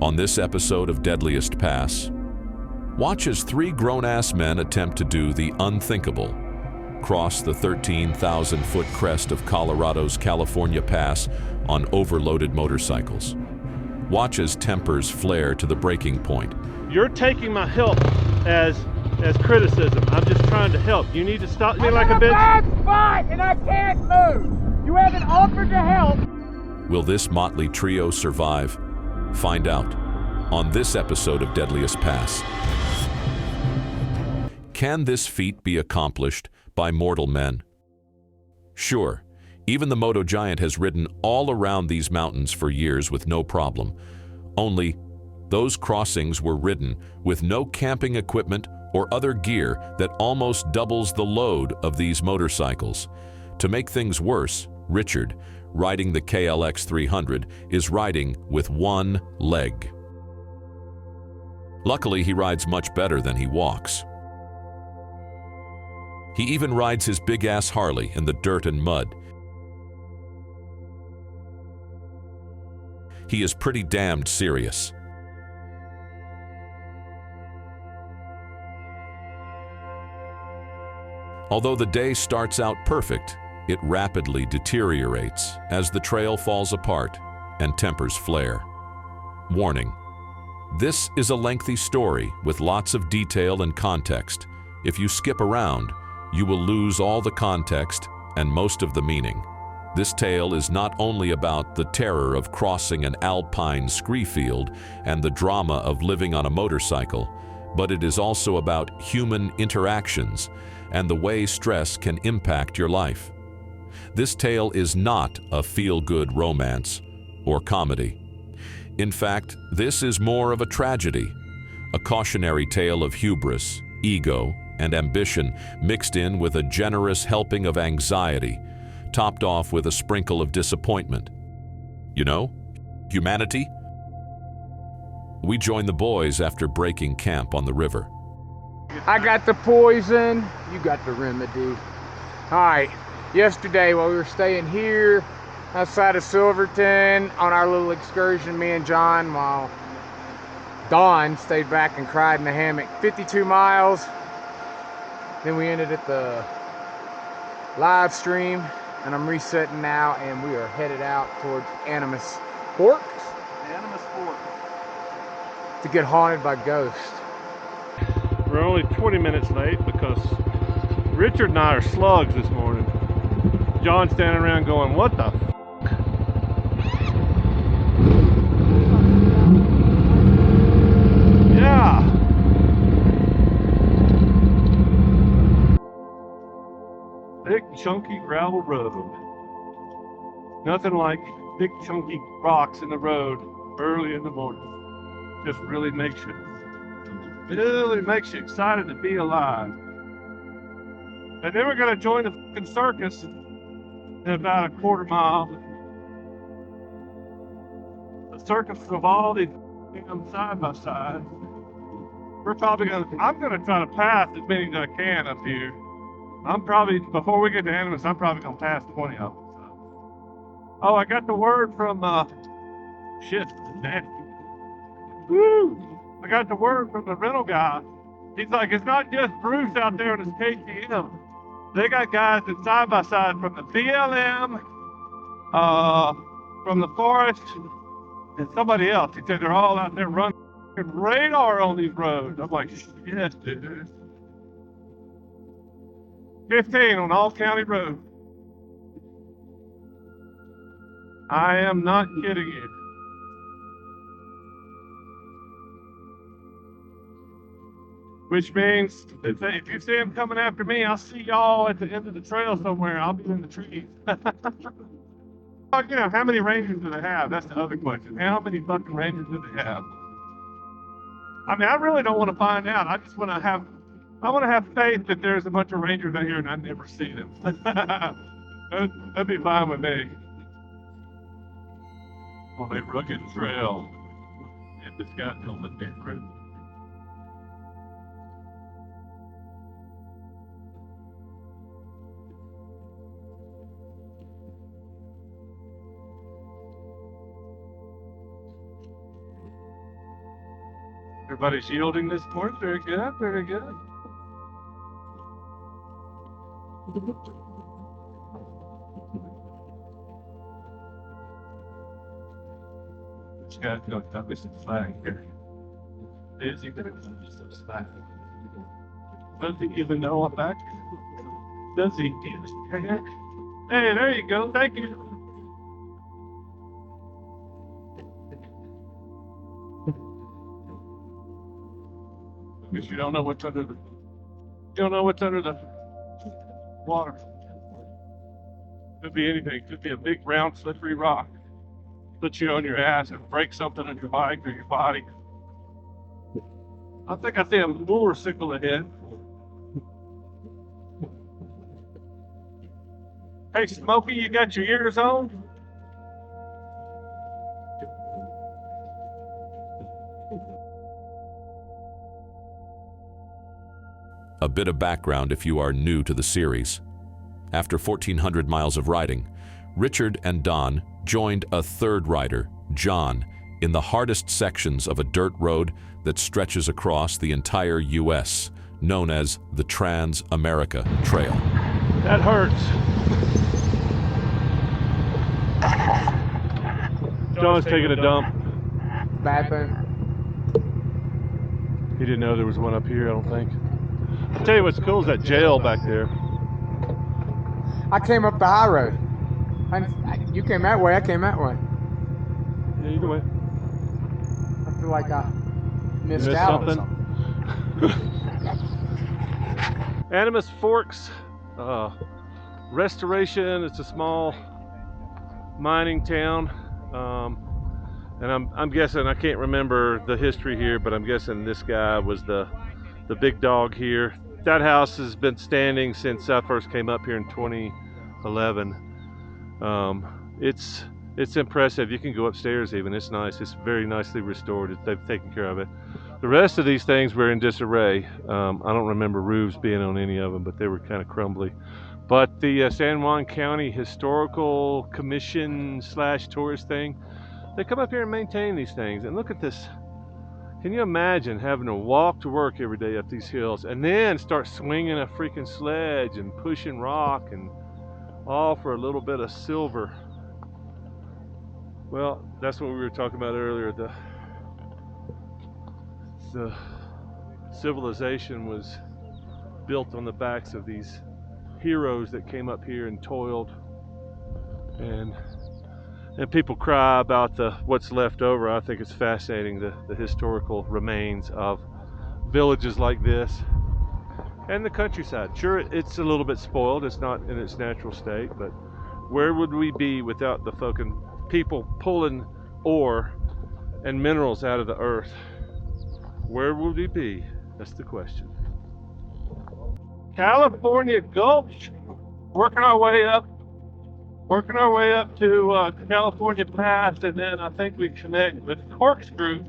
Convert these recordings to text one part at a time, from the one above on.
On this episode of Deadliest Pass, watch as three grown-ass men attempt to do the unthinkable: cross the 13,000-foot crest of Colorado's California Pass on overloaded motorcycles. Watch as tempers flare to the breaking point. You're taking my help as criticism. I'm just trying to help. You need to stop me like a bitch. I'm in a bad spot and I can't move. You haven't offered to help. Will this motley trio survive? Find out on this episode of Deadliest Pass. Can this feat be accomplished by mortal men? Sure, even the moto giant has ridden all around these mountains for years with no problem. Only, those crossings were ridden with no camping equipment or other gear that almost doubles the load of these motorcycles. To make things worse, Richard, riding the KLX 300, is riding with one leg. Luckily, he rides much better than he walks. He even rides his big-ass Harley in the dirt and mud. He is pretty damned serious. Although the day starts out perfect, it rapidly deteriorates as the trail falls apart and tempers flare. Warning: this is a lengthy story with lots of detail and context. If you skip around, you will lose all the context and most of the meaning. This tale is not only about the terror of crossing an alpine scree field and the drama of living on a motorcycle, but it is also about human interactions and the way stress can impact your life. This tale is not a feel-good romance or comedy. In fact, this is more of a tragedy, a cautionary tale of hubris, ego, and ambition mixed in with a generous helping of anxiety, topped off with a sprinkle of disappointment. You know, humanity? We join the boys after breaking camp on the river. I got the poison, you got the remedy. All right, yesterday while we were staying here outside of Silverton on our little excursion, me and John, while Dawn stayed back and cried in the hammock. 52 miles. Then we ended at the live stream, and I'm resetting now, and we are headed out towards Animas Forks. Animas Forks. To get haunted by ghosts. We're only 20 minutes late because Richard and I are slugs this morning. John's standing around going, what the f***? Yeah. Thick, chunky gravel road. Nothing like big, chunky rocks in the road early in the morning. Just really makes you excited to be alive. And then we're gonna join the fucking circus in about a quarter mile. The circus of all these damn side by sides. I'm gonna try to pass as many as I can up here. Before we get to Animas, I'm probably gonna pass 20 of them. So. Oh, I got the word from, shit, man. Woo! I got the word from the rental guy. He's like, it's not just Bruce out there in his KTM. They got guys that side by side from the BLM, from the forest, and somebody else. He said they're all out there running radar on these roads. I'm like, shit, dude. 15 on all county roads. I am not kidding you. Which means if you see him coming after me, I'll see y'all at the end of the trail somewhere. I'll be in the trees. You know, how many rangers do they have? That's the other question. How many fucking rangers do they have? I mean, I really don't want to find out. I just want to have faith that there's a bunch of rangers out here and I never see them. That'd be fine with me. On a rugged trail, and this guy's on the different. Everybody's yielding this morning. Very good, very good. This guy's going to cut me some slack here. Is he going to cut me some slack? Does he even know I'm back? Does he? Hey, there you go. Thank you. Because you don't know what's under the water. Could be anything. Could be a big round slippery rock. Put you on your ass and break something on your bike or your body. I think I see a motorcycle ahead. Hey Smokey, you got your ears on? A bit of background if you are new to the series. After 1,400 miles of riding, Richard and Don joined a third rider, John, in the hardest sections of a dirt road that stretches across the entire U.S., known as the Trans-America Trail. That hurts. John's taking a dump. Bad thing. He didn't know there was one up here, I don't think. I'll tell you what's cool is that jail back there. I came up the high road. You came that way, I came that way. Yeah, either way. I feel like I missed Missed out something? on something. Animas Forks Restoration. It's a small mining town. And I'm guessing, I can't remember the history here, but I'm guessing this guy was the big dog here. That house has been standing since I first came up here in 2011. It's impressive. You can go upstairs even. It's nice. It's very nicely restored. They've taken care of it. The rest of these things were in disarray. I don't remember roofs being on any of them, but they were kind of crumbly. But the San Juan County Historical Commission / tourist thing, they come up here and maintain these things. And look at this. Can you imagine having to walk to work every day up these hills and then start swinging a freaking sledge and pushing rock and all for a little bit of silver? Well, that's what we were talking about earlier. The civilization was built on the backs of these heroes that came up here and toiled, and people cry about what's left over. I think it's fascinating, the historical remains of villages like this and the countryside. Sure, it's a little bit spoiled. It's not in its natural state, but where would we be without the fucking people pulling ore and minerals out of the earth? Where would we be? That's the question. California Gulch. Working our way up to California Pass, and then I think we connect with Corkscrew.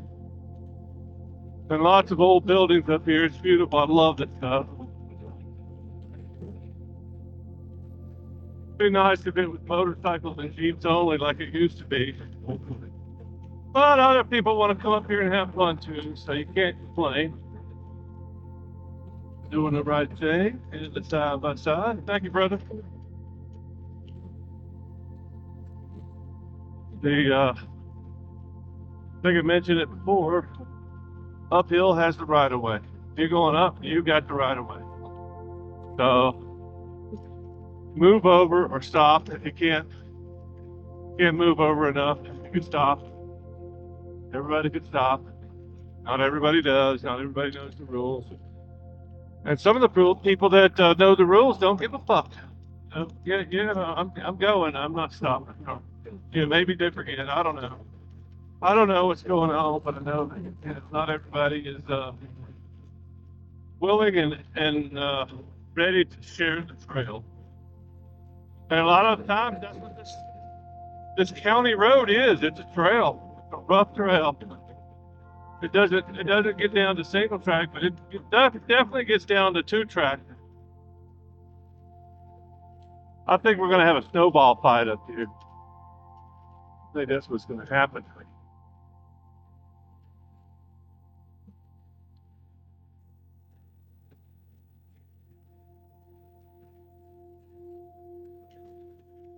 And lots of old buildings up here. It's beautiful. I love this stuff. It'd be nice if it was motorcycles and Jeeps only like it used to be. But other people want to come up here and have fun too, so you can't complain. Doing the right thing, and the side by side. Thank you, brother. I think I mentioned it before. Uphill has the right of way. If you're going up, you got the right of way. So move over or stop if you can't move over enough. You can stop. Everybody can stop. Not everybody does. Not everybody knows the rules. And some of the people that know the rules don't give a fuck. I'm going. I'm not stopping. Maybe different again. I don't know. I don't know what's going on, but I know that not everybody is willing and ready to share the trail. And a lot of times that's what this county road is. It's a trail, a rough trail. It doesn't get down to single track, but it definitely gets down to 2-track. I think we're going to have a snowball fight up here. I think that's what's going to happen.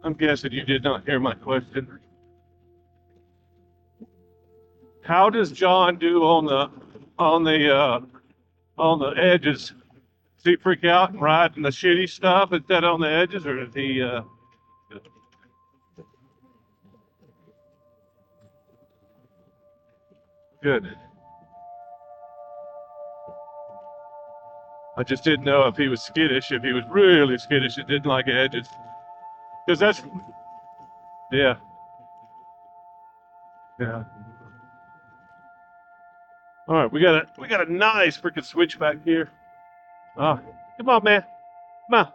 I'm guessing you did not hear my question. How does John do on the edges? Does he freak out and ride in the shitty stuff instead on the edges, or does he? Good. I just didn't know if he was skittish, if he was really skittish and didn't like edges. Because that's, yeah. Yeah. All right, we got a nice freaking switchback here. Come on, man. Come on.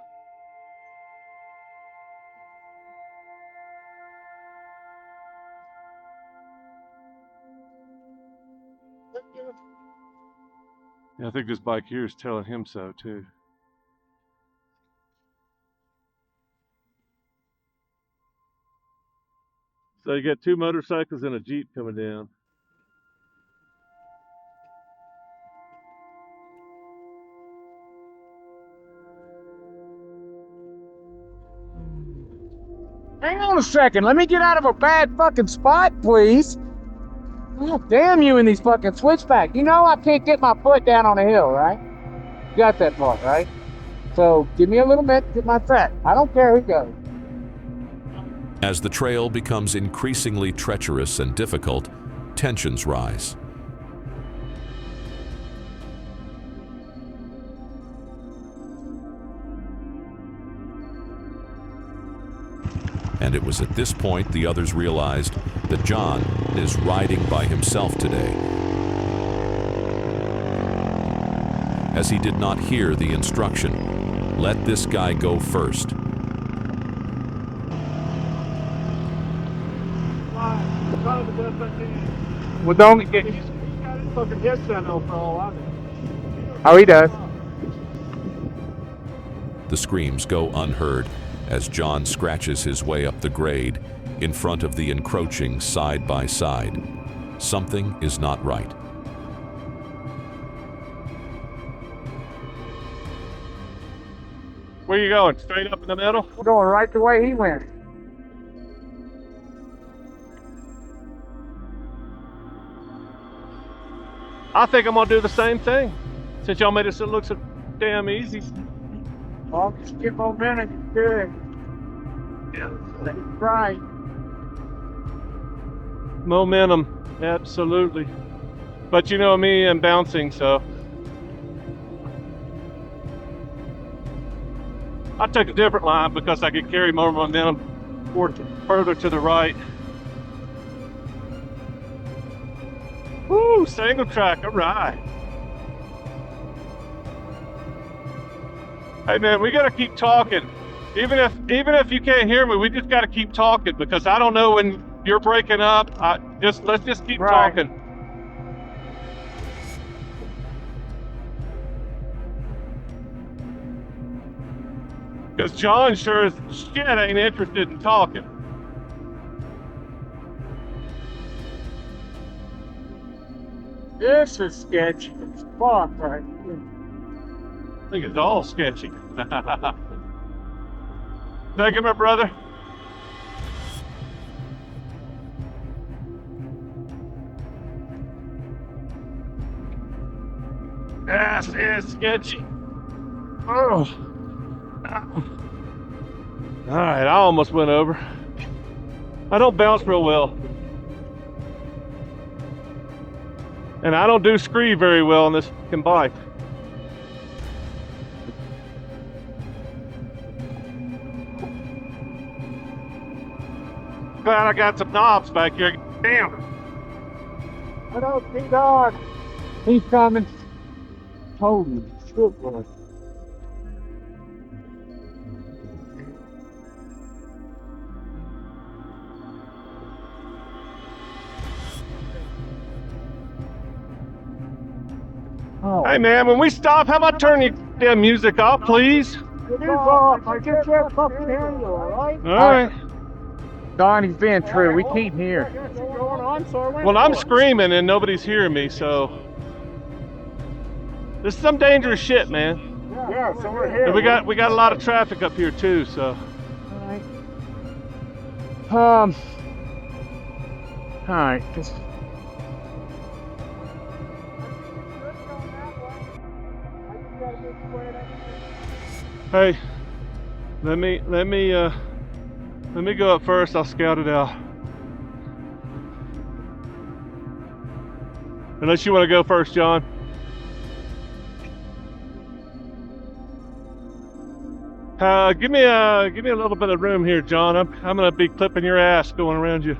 Yeah, I think this bike here is telling him so too. So you got two motorcycles and a Jeep coming down. Hang on a second. Let me get out of a bad fucking spot, please. Oh, damn you in these fucking switchbacks. You know I can't get my foot down on a hill, right? You got that part, right? So give me a little minute to get my set. I don't care who goes. As the trail becomes increasingly treacherous and difficult, tensions rise. And it was at this point the others realized that John is riding by himself today, as he did not hear the instruction, "Let this guy go first." Well, don't get. He's got his fucking headset on for all I know. Oh, he does. The screams go unheard as John scratches his way up the grade in front of the encroaching side-by-side. Something is not right. Where you going? Straight up in the middle? We're going right the way he went. I think I'm gonna do the same thing. Since y'all made it so it looks so damn easy. Well, just get momentum. Good. Yeah. That's right. Momentum, absolutely. But you know me, I'm bouncing, so. I took a different line because I could carry more momentum further to the right. Woo, single track, all right. Hey man, we gotta keep talking. Even if you can't hear me, we just gotta keep talking because I don't know when you're breaking up. Let's just keep talking. Because John sure as shit ain't interested in talking. This is sketchy as fuck right here. I think it's all sketchy. Thank you, my brother. This is sketchy. Oh. All right, I almost went over. I don't bounce real well. And I don't do scree very well on this fucking bike. Glad I got some knobs back here. Damn. I don't see God. He's coming. Holy shit, boy. Oh. Hey man, when we stop, how about turn your damn music off, please? It is off. I just said fucking hear you, alright? Alright. Don, he's being true. We can't hear. Well, I'm screaming and nobody's hearing me, so. This is some dangerous shit, man. Yeah, so we're here. And we got a lot of traffic up here too, so. Alright. All right. Hey, let me go up first. I'll scout it out. Unless you want to go first, John. Give me a little bit of room here, John. I'm gonna be clipping your ass going around you.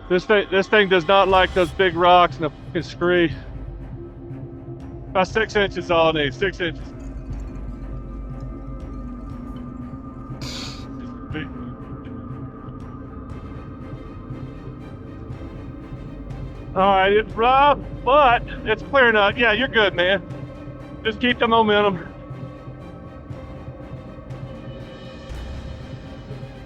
This thing does not like those big rocks and the fucking scree. About 6 inches all I need. 6 inches. All right, it's rough, but it's clearing up. Yeah, you're good, man. Just keep the momentum.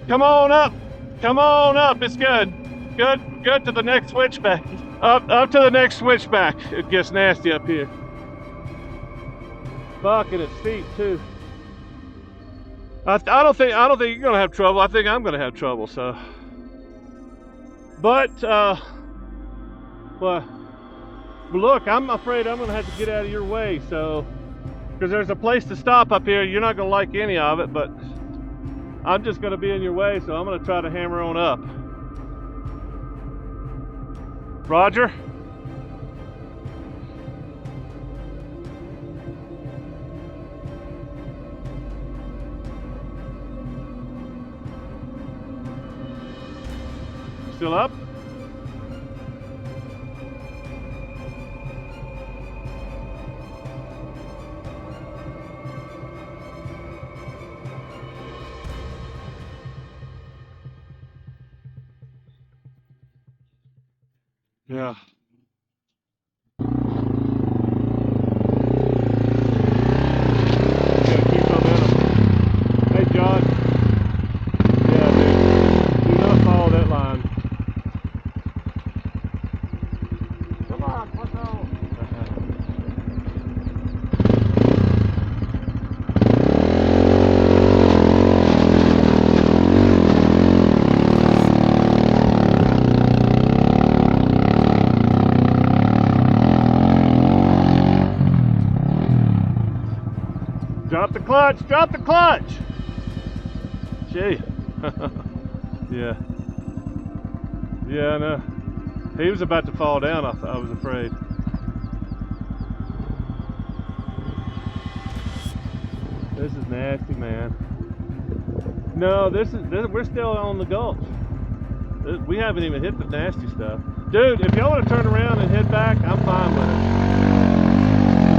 Come on up. Come on up. It's good. Good to the next switchback. Up to the next switchback. It gets nasty up here. Fuck, and it's steep too. I don't think you're gonna have trouble. I think I'm gonna have trouble. So, but well, look, I'm afraid I'm gonna have to get out of your way. So, because there's a place to stop up here, you're not gonna like any of it, but I'm just gonna be in your way. So I'm gonna try to hammer on up. Roger. Still up? Yeah. Gotta keep momentum. Hey, John. Yeah, dude. Do not follow that line. Come on, let's go. Drop the clutch, drop the clutch. Gee. Yeah. Yeah, I know. He was about to fall down, I was afraid. This is nasty, man. No, we're still on the gulch. We haven't even hit the nasty stuff. Dude, if y'all want to turn around and head back, I'm fine with it.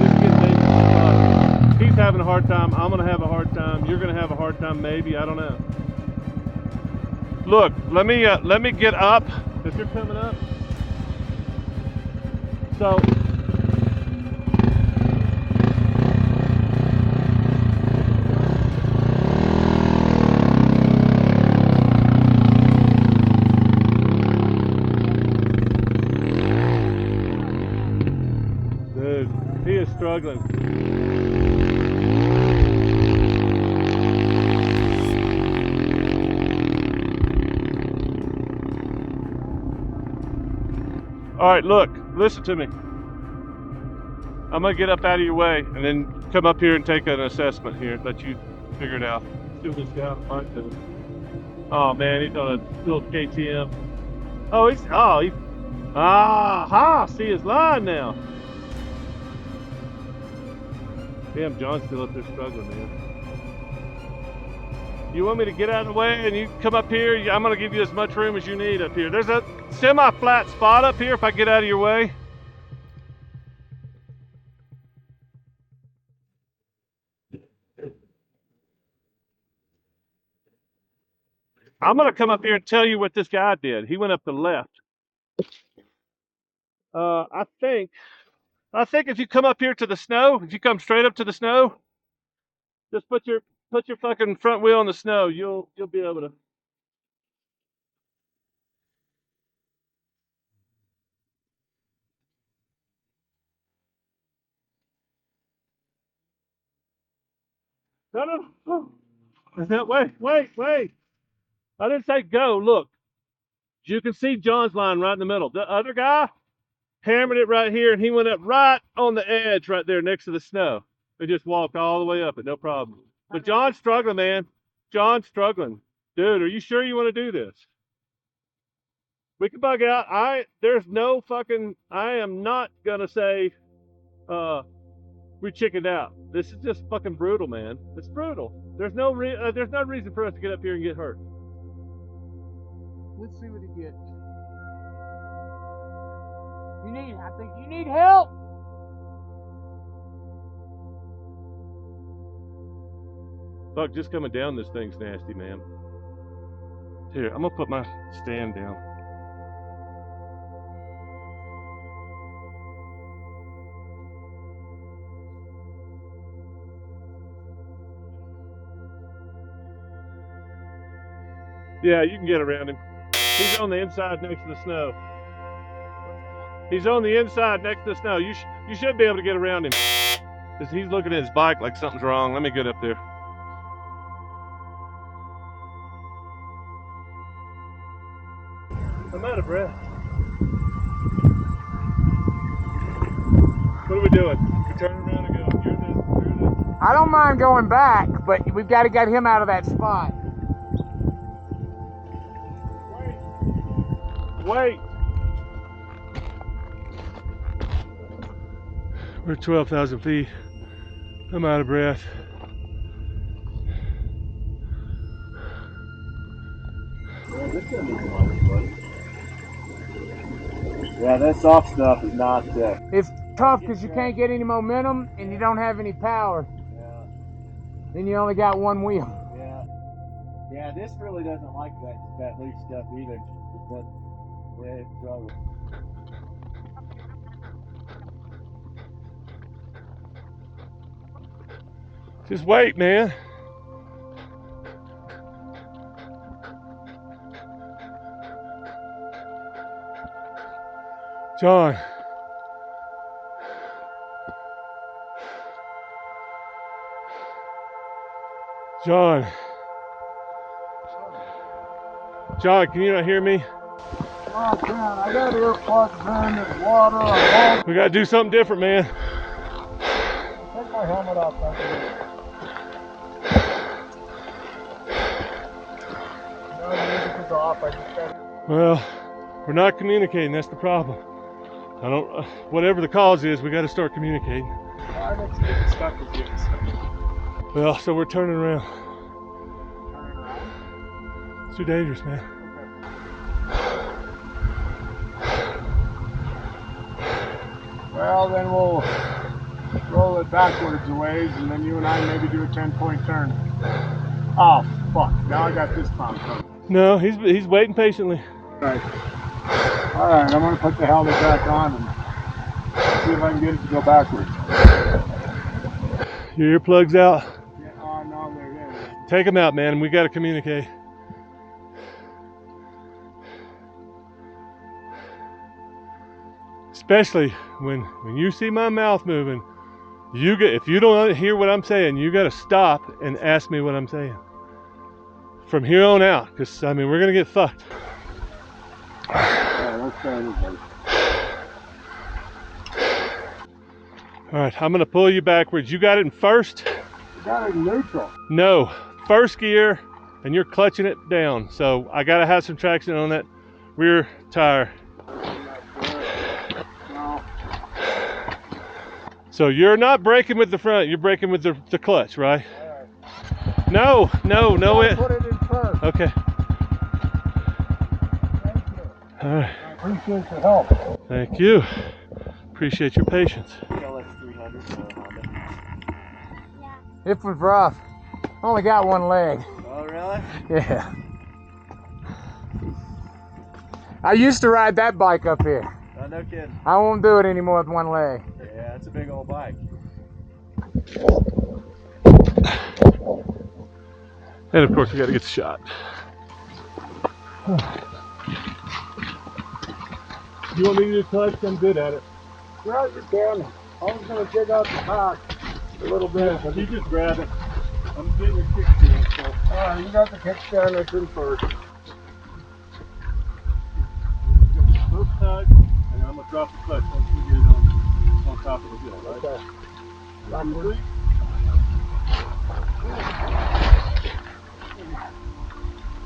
This gets dangerous. He's having a hard time. I'm gonna have a hard time. You're gonna have a hard time, maybe. I don't know. Look, let me get up. If you're coming up. So. Dude, he is struggling. All right, look, listen to me. I'm gonna get up out of your way and then come up here and take an assessment here, let you figure it out. See what this guy might do. Oh man, he's on a little KTM. Oh, see his line now. Damn, John's still up there struggling, man. You want me to get out of the way and you come up here? I'm gonna give you as much room as you need up here. There's a semi-flat spot up here if I get out of your way. I'm gonna come up here and tell you what this guy did. He went up the left. I think if you come up here to the snow, if you come straight up to the snow, just put your fucking front wheel in the snow. You'll be able to. No. Wait. I didn't say go. Look, you can see John's line right in the middle. The other guy hammered it right here, and he went up right on the edge right there next to the snow. He just walked all the way up it, no problem. But John's struggling, man. John's struggling. Dude, are you sure you want to do this? We can bug out. There's no fucking, I am not gonna say we chickened out. This is just fucking brutal, man. It's brutal. There's no reason for us to get up here and get hurt. Let's see what he gets. I think you need help. Fuck, just coming down this thing's nasty, man. Here, I'm gonna put my stand down. Yeah, you can get around him. He's on the inside next to the snow. He's on the inside next to the snow. You should be able to get around him. Because he's looking at his bike like something's wrong. Let me get up there. I'm out of breath. What are we doing? We turn around and go. I don't mind going back, but we've got to get him out of that spot. Wait. We're 12,000 feet. I'm out of breath. Yeah, that soft stuff is not It's tough because you can't get any momentum and you don't have any power. yeah, And you only got one wheel. yeah, this really doesn't like that loose stuff either. It struggles. Just wait, man. John. John. John, can you not hear me? Oh, I can. I got earplugs in, there's water. We gotta do something different, man. Take my helmet off. No, the music is off. I just got it. Well, we're not communicating, that's the problem. I don't, whatever the cause is, we gotta start communicating. Why did you get stuck with this? Well, so we're turning around. Turning around? It's too dangerous, man. Well, then we'll roll it backwards a ways, and then you and I maybe do a 10-point turn. Oh, fuck. Now I got this problem coming. No, he's waiting patiently. Alright, I'm going to put the helmet back on and see if I can get it to go backwards. Your earplugs out. Yeah, oh, no, they're there. Take them out, man. We got to communicate. Especially when you see my mouth moving, if you don't hear what I'm saying, you got to stop and ask me what I'm saying. From here on out, because I mean we're gonna get fucked. Yeah, let's try this. All right, I'm gonna pull you backwards. You got it in first? You got it in neutral. No, first gear, and you're clutching it down. So I gotta have some traction on that rear tire. No. So you're not braking with the front, you're braking with the clutch, right? All right. No, it. Put it in first. Okay. Thank you. All right. I appreciate your help. Thank you. Appreciate your patience. KLX 300 Honda. It was rough. Only got one leg. Oh, really? Yeah. I used to ride that bike up here. Oh, no kidding. I won't do it anymore with one leg. Yeah, it's a big old bike. And of course we gotta get the shot. You want me to do clutch? I'm good at it. Yeah, you can. I was going to dig out the pack a little bit. You just grab it. I'm getting your kickstand, so. Alright, you got the kickstand that's in first. drop the clutch once we get it on top of the hill, right? Okay. Backward.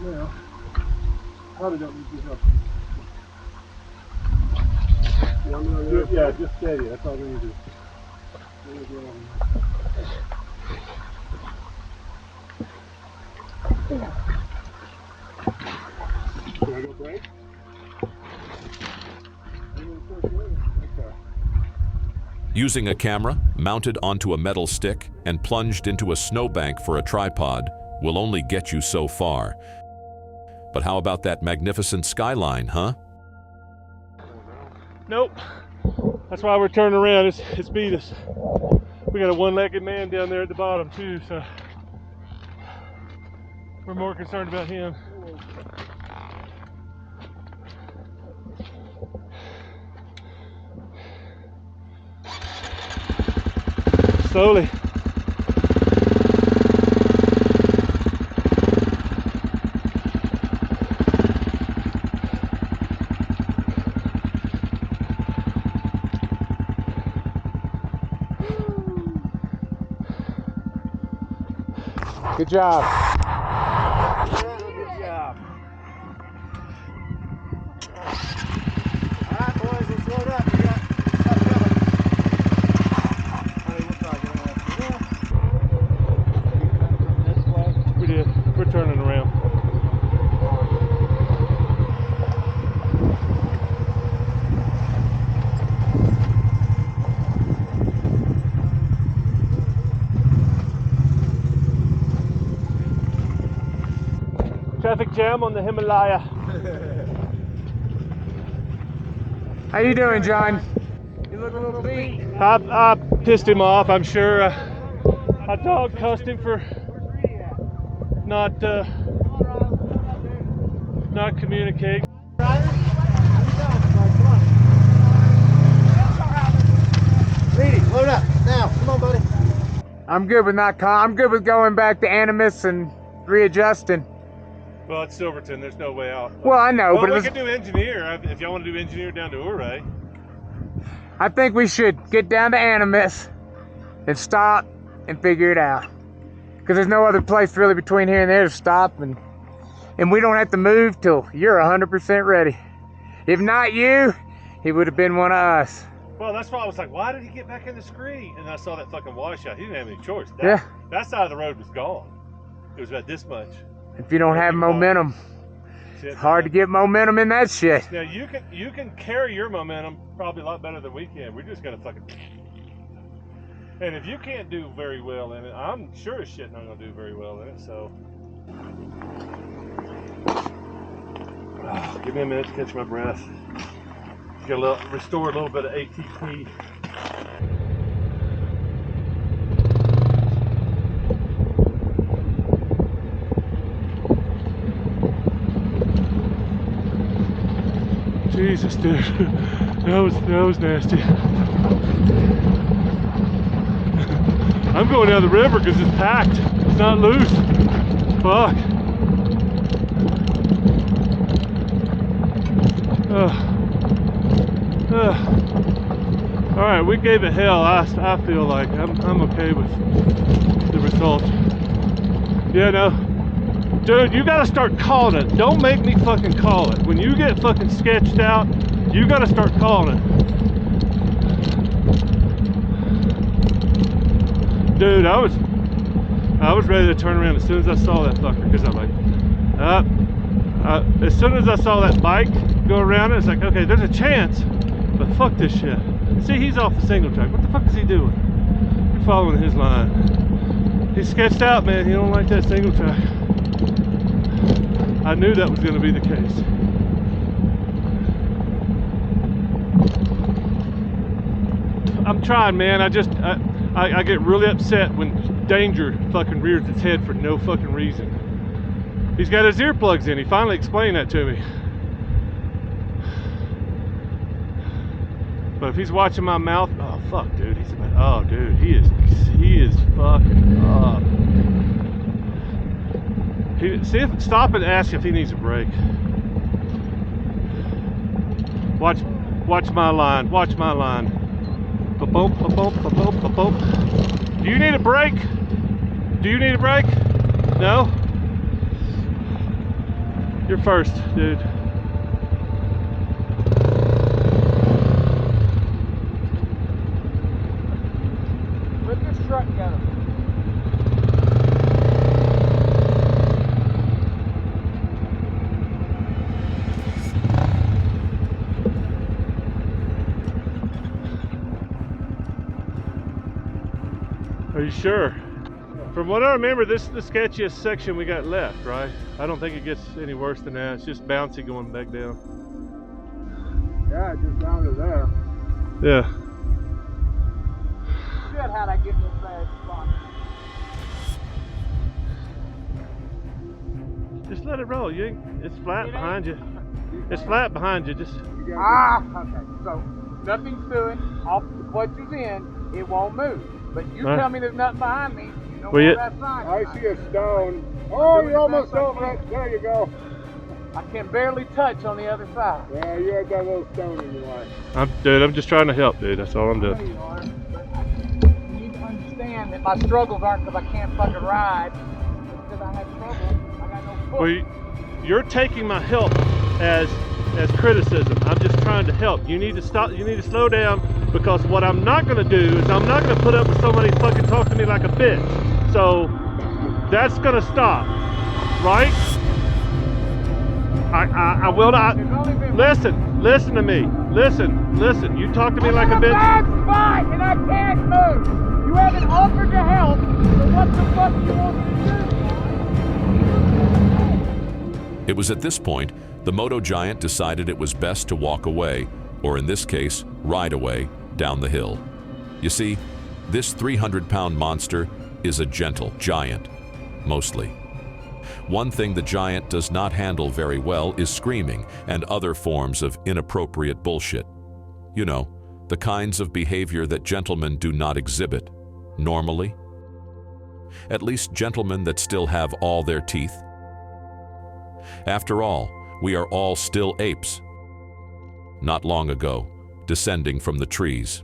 Yeah. Probably don't need your help. Yeah, just steady. That's all we need to do. Can I go brake? Okay. Using a camera mounted onto a metal stick and plunged into a snowbank for a tripod will only get you so far. But how about that magnificent skyline, huh? Nope. That's why we're turning around. It's beat us. We got a one-legged man down there at the bottom too, so we're more concerned about him. Slowly. Good job. Good job. Alright, boys, let's load up. We got stuff coming. Honey, we'll try to get this way. We did. We're turning around. Traffic jam on the Himalaya. How you doing, John? You look a little beat. I pissed him off, I'm sure. I dog cussed him for not communicating. Reedy, load up. Now, come on, buddy. I'm good with I'm good with going back to Animus and readjusting. Well, it's Silverton. There's no way out. Well, I know, Well, but we it's, could do engineer if y'all want to do engineer down to Ouray. I think we should get down to Animus and stop and figure it out. Because there's no other place really between here and there to stop, and we don't have to move till you're 100% ready. If not you, he would have been one of us. Well, that's why I was like, why did he get back in the screen? And I saw that fucking washout. He didn't have any choice. That side of the road was gone. It was about this much. If you don't have momentum, Shit, it's hard to get momentum in that shit. Now you can carry your momentum probably a lot better than we can. We're just gonna fucking. And if you can't do very well in it, I'm sure as shit not gonna do very well in it. So, give me a minute to catch my breath. Get restore a little bit of ATP. Jesus, dude, that was nasty. I'm going down the river because it's packed. It's not loose. Fuck. All right, we gave it hell. I feel like I'm okay with the result. Yeah, no. Dude, you gotta start calling it. Don't make me fucking call it. When you get fucking sketched out, you gotta start calling it. Dude, I was ready to turn around as soon as I saw that fucker, because I'm like, as soon as I saw that bike go around it, it's like, okay, there's a chance, but fuck this shit. See, he's off the single track. What the fuck is he doing? You're following his line. He's sketched out, man. He don't like that single track. I knew that was going to be the case. I'm trying, man. I get really upset when danger fucking rears its head for no fucking reason. He's got his earplugs in. He finally explained that to me. But if he's watching my mouth, oh fuck, dude. Oh, dude, he is fucking up. Stop and ask if he needs a break. Watch Watch my line. Watch my line. Ba-boom, ba-boom, ba-boom, ba-boom. Do you need a break? Do you need a break? No? You're first, dude. Let this truck go. Are you sure? From what I remember, this is the sketchiest section we got left, right? I don't think it gets any worse than that. It's just bouncy going back down. Yeah, just down to there. Yeah. Shit, how'd I get in this bad spot? Just let it roll. It's flat behind you. It's flat behind you. Just. Okay. So nothing's doing. Off the clutch is in. It won't move. But you Right. tell me there's nothing behind me. You know Well, where yeah. that sign I is. see a stone. Oh, you're almost over it. There you go. I can barely touch on the other side. Yeah, you had that little stone in your way. I'm just trying to help, dude. That's all I'm I know doing. you are, but you need to understand that my struggles aren't because I can't fucking ride. It's because I have trouble. I got no foot. Well, you're taking my help as criticism. I'm just trying to help. You need to stop. You need to slow down, because what I'm not going to do is I'm not going to put up with somebody fucking talking to me like a bitch. So that's going to stop, right? I will not. Listen to me. Listen. You talk to me like a I'm in a bitch. bad spot and I can't move. You haven't offered to help. So what the fuck do you want me to do? It was at this point the moto giant decided it was best to walk away, or in this case, ride away, down the hill. You see, this 300-pound monster is a gentle giant, mostly. One thing the giant does not handle very well is screaming and other forms of inappropriate bullshit. You know, the kinds of behavior that gentlemen do not exhibit, normally. At least gentlemen that still have all their teeth. After all, we are all still apes. Not long ago, descending from the trees.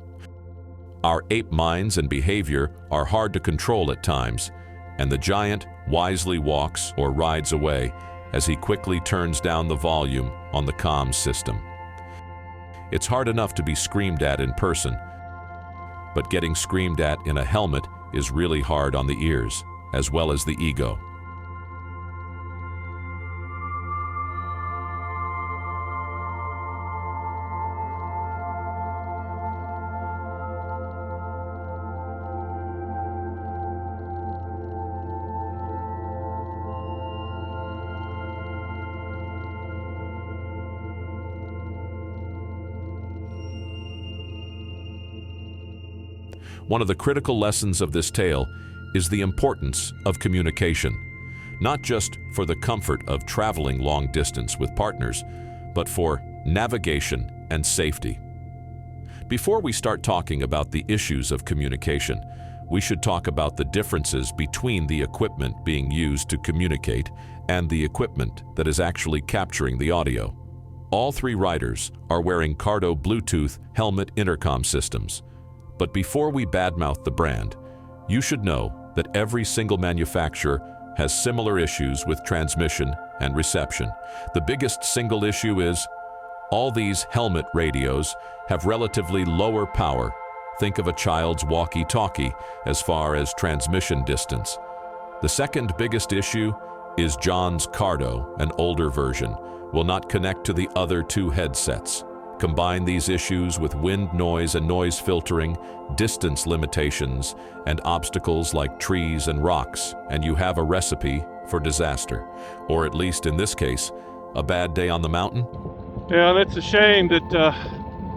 Our ape minds and behavior are hard to control at times, and the giant wisely walks or rides away as he quickly turns down the volume on the comms system. It's hard enough to be screamed at in person, but getting screamed at in a helmet is really hard on the ears, as well as the ego. One of the critical lessons of this tale is the importance of communication, not just for the comfort of traveling long distance with partners, but for navigation and safety. Before we start talking about the issues of communication, we should talk about the differences between the equipment being used to communicate and the equipment that is actually capturing the audio. All three riders are wearing Cardo Bluetooth helmet intercom systems. But before we badmouth the brand, you should know that every single manufacturer has similar issues with transmission and reception. The biggest single issue is all these helmet radios have relatively lower power. Think of a child's walkie-talkie as far as transmission distance. The second biggest issue is John's Cardo, an older version, will not connect to the other two headsets. Combine these issues with wind noise and noise filtering, distance limitations, and obstacles like trees and rocks, and you have a recipe for disaster. Or at least in this case, a bad day on the mountain. Yeah, and it's a shame that,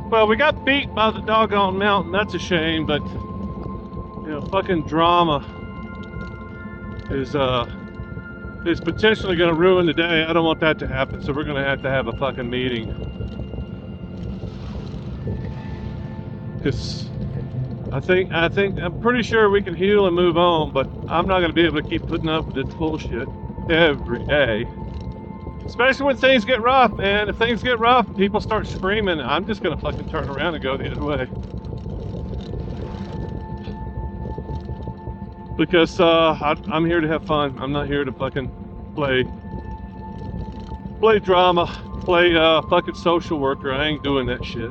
well, we got beat by the doggone mountain. That's a shame, but, you know, fucking drama is potentially going to ruin the day. I don't want that to happen, so we're going to have a fucking meeting. Because I'm pretty sure we can heal and move on, but I'm not going to be able to keep putting up with this bullshit every day. Especially when things get rough, and if things get rough, people start screaming, I'm just gonna fucking turn around and go the other way. Because I'm here to have fun. I'm not here to fucking play drama, play fucking social worker. I ain't doing that shit.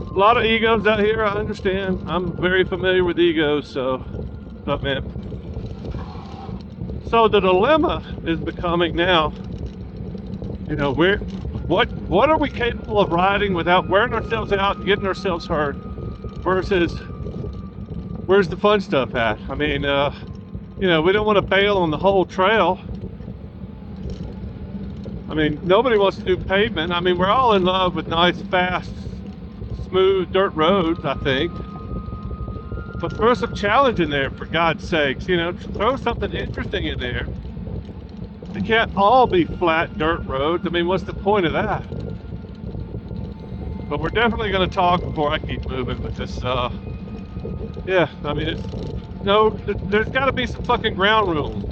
A lot of egos out here, I understand. I'm very familiar with egos, so, but man. So the dilemma is becoming now, you know, what are we capable of riding without wearing ourselves out, getting ourselves hurt, versus where's the fun stuff at? I mean, you know, we don't want to bail on the whole trail. I mean, nobody wants to do pavement. I mean, we're all in love with nice, fast, smooth dirt roads, I think. But throw some challenge in there, for God's sakes. You know, throw something interesting in there. It can't all be flat dirt roads. I mean, what's the point of that? But we're definitely going to talk before I keep moving with this. Yeah, I mean, there's got to be some fucking ground rules.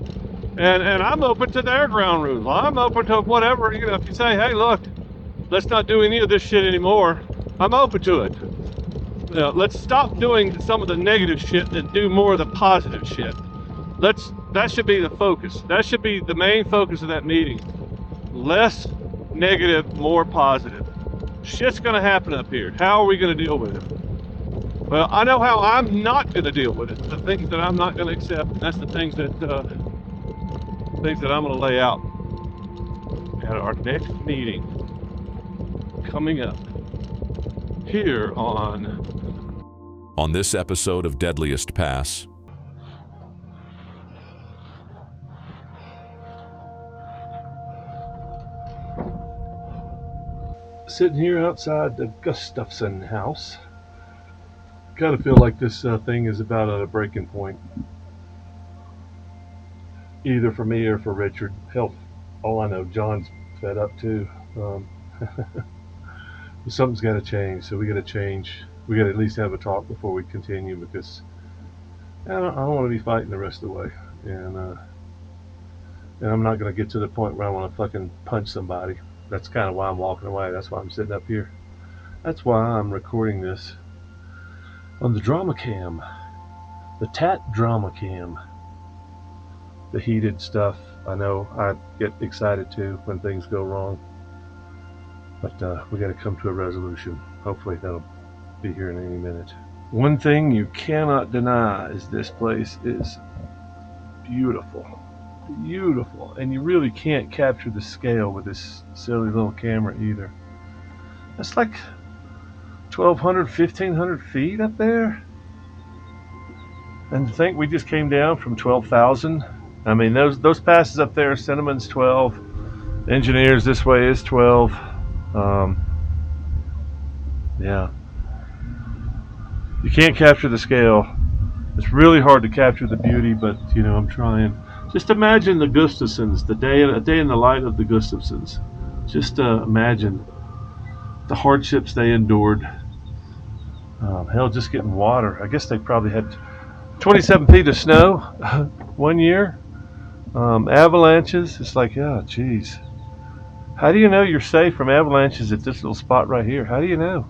And I'm open to their ground rules. I'm open to whatever, you know, if you say, hey, look, let's not do any of this shit anymore, I'm open to it. You know, let's stop doing some of the negative shit and do more of the positive shit. That should be the focus. That should be the main focus of that meeting. Less negative, more positive. Shit's gonna happen up here. How are we gonna deal with it? Well, I know how I'm not gonna deal with it. The things that I'm not gonna accept, and that's the things that I'm gonna lay out at our next meeting coming up here on this episode of Deadliest Pass. Sitting here outside the Gustafson house. Kind of feel like this thing is about at a breaking point. Either for me or for Richard. Hell, all I know, John's fed up too. Something's got to change, so we got to change. We got to at least have a talk before we continue, because I don't want to be fighting the rest of the way. And I'm not going to get to the point where I want to fucking punch somebody. That's kind of why I'm walking away. That's why I'm sitting up here. That's why I'm recording this on the drama cam, the TAT drama cam. The heated stuff, I know I get excited too when things go wrong, but we got to come to a resolution. Hopefully that'll be here in any minute. One thing you cannot deny is this place is beautiful, and you really can't capture the scale with this silly little camera either. That's like 1,200, 1,500 feet up there, and to think we just came down from 12,000. I mean, those passes up there, Cinnamon's 12, Engineers this way is 12. Yeah. You can't capture the scale. It's really hard to capture the beauty, but, you know, I'm trying. Just imagine the Gustafsons, a day in the life of the Gustafsons. Just imagine the hardships they endured. Hell, just getting water. I guess they probably had 27 feet of snow 1 year. Avalanches. It's like, yeah, geez. How do you know you're safe from avalanches at this little spot right here? How do you know?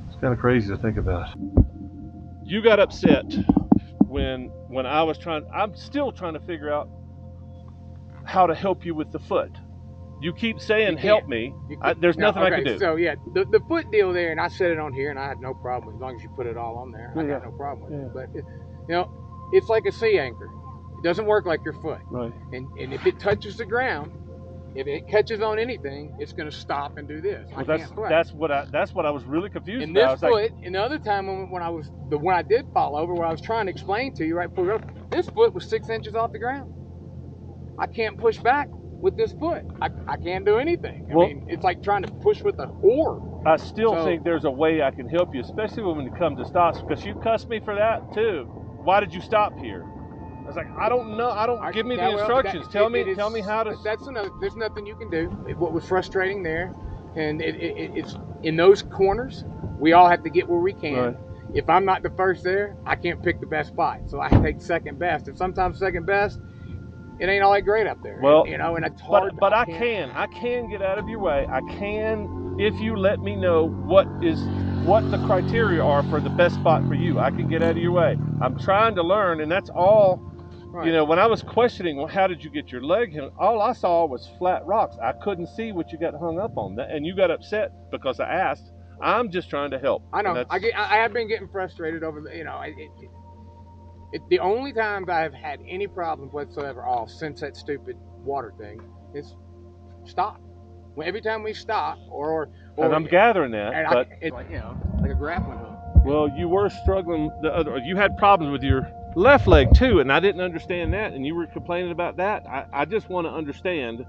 It's kind of crazy to think about. You got upset when I was I'm still trying to figure out how to help you with the foot. You keep saying, help me. There's nothing I can do. So, yeah, the foot deal there, and I said it on here, and I had no problem. As long as you put it all on there, I got no problem with it. But, you know, it's like a sea anchor. It doesn't work like your foot. Right. And if it touches the ground, if it catches on anything, it's going to stop and do this. Well, that's what I was really confused and about. This foot, and the other time when I did fall over, where I was trying to explain to you right before we go, this foot was 6 inches off the ground. I can't push back with this foot. I can't do anything. I mean, it's like trying to push with an oar. I still think there's a way I can help you, especially when it comes to stops, because you cussed me for that too. Why did you stop here? I was like, I don't know. Give me the instructions. Tell me how to. That's another. There's nothing you can do. What was frustrating there, and it's in those corners. We all have to get where we can. Right. if I'm not the first there, I can't pick the best spot. So I take second best. And sometimes second best, it ain't all that great up there. Well, you know, and it's hard. But I can get out of your way. I can, if you let me know what the criteria are for the best spot for you. I can get out of your way. I'm trying to learn, and that's all. Right. You know, when I was questioning, well, how did you get your leg hit? All I saw was flat rocks. I couldn't see what you got hung up on, and you got upset because I asked. I'm just trying to help. I know. I have been getting frustrated over the, you know, the only times I have had any problems whatsoever off since that stupid water thing is stop. Well, every time we stop, or and I'm gathering that, and but it's like, you know, like a grappling hook. Well, you were struggling. You had problems with your left leg too, and I didn't understand that, and you were complaining about that. I just want to understand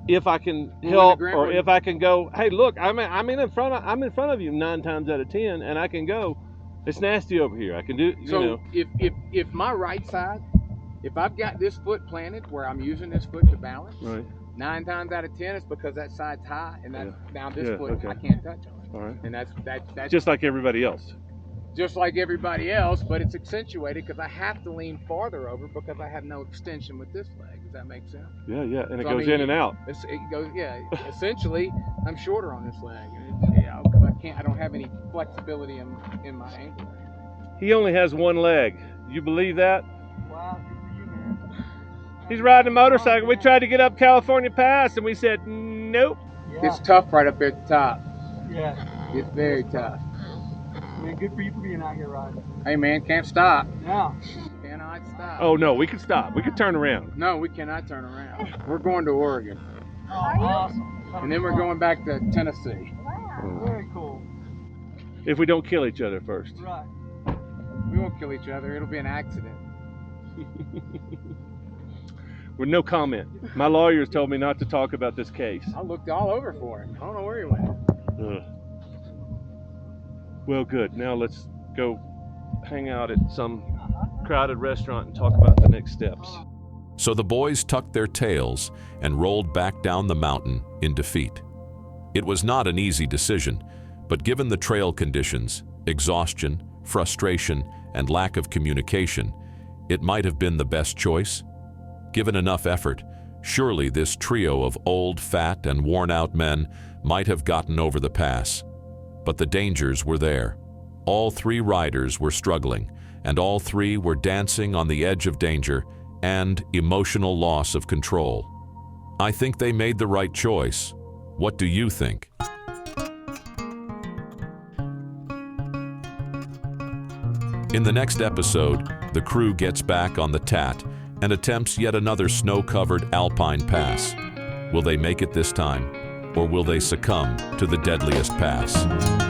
if I can help, or if I can go. Hey, look, I'm in front of you 9 times out of 10, and I can go. It's nasty over here. I can do. So know. if my right side, if I've got this foot planted where I'm using this foot to balance, right. 9 times out of 10 it's because that side's high, and that now this foot okay. I can't touch on it. All right. And that's just like everybody else. Just like everybody else, but it's accentuated because I have to lean farther over because I have no extension with this leg. Does that make sense? Yeah, and it goes in and out. It goes, essentially, I'm shorter on this leg, and because I don't have any flexibility in my ankle. He only has one leg. You believe that? Wow, good for you, man. He's riding a motorcycle. We tried to get up California Pass, and we said nope. Yeah. It's tough right up there at the top. Yeah. It's very tough. Man, good for you for being out here riding. Hey man, can't stop. Yeah. Cannot stop. Oh no, we can stop. We can turn around. No, we cannot turn around. We're going to Oregon. Oh, awesome. And then we're going back to Tennessee. Wow. Very cool. If we don't kill each other first. Right. We won't kill each other. It'll be an accident. With no comment. My lawyers told me not to talk about this case. I looked all over for him. I don't know where he went. Well, good. Now let's go hang out at some crowded restaurant and talk about the next steps. So the boys tucked their tails and rolled back down the mountain in defeat. It was not an easy decision, but given the trail conditions, exhaustion, frustration, and lack of communication, it might have been the best choice. Given enough effort, surely this trio of old, fat, and worn-out men might have gotten over the pass. But the dangers were there. All 3 riders were struggling, and all 3 were dancing on the edge of danger and emotional loss of control. I think they made the right choice. What do you think? In the next episode, the crew gets back on the Tat and attempts yet another snow-covered alpine pass. Will they make it this time, or will they succumb to the Deadliest Pass?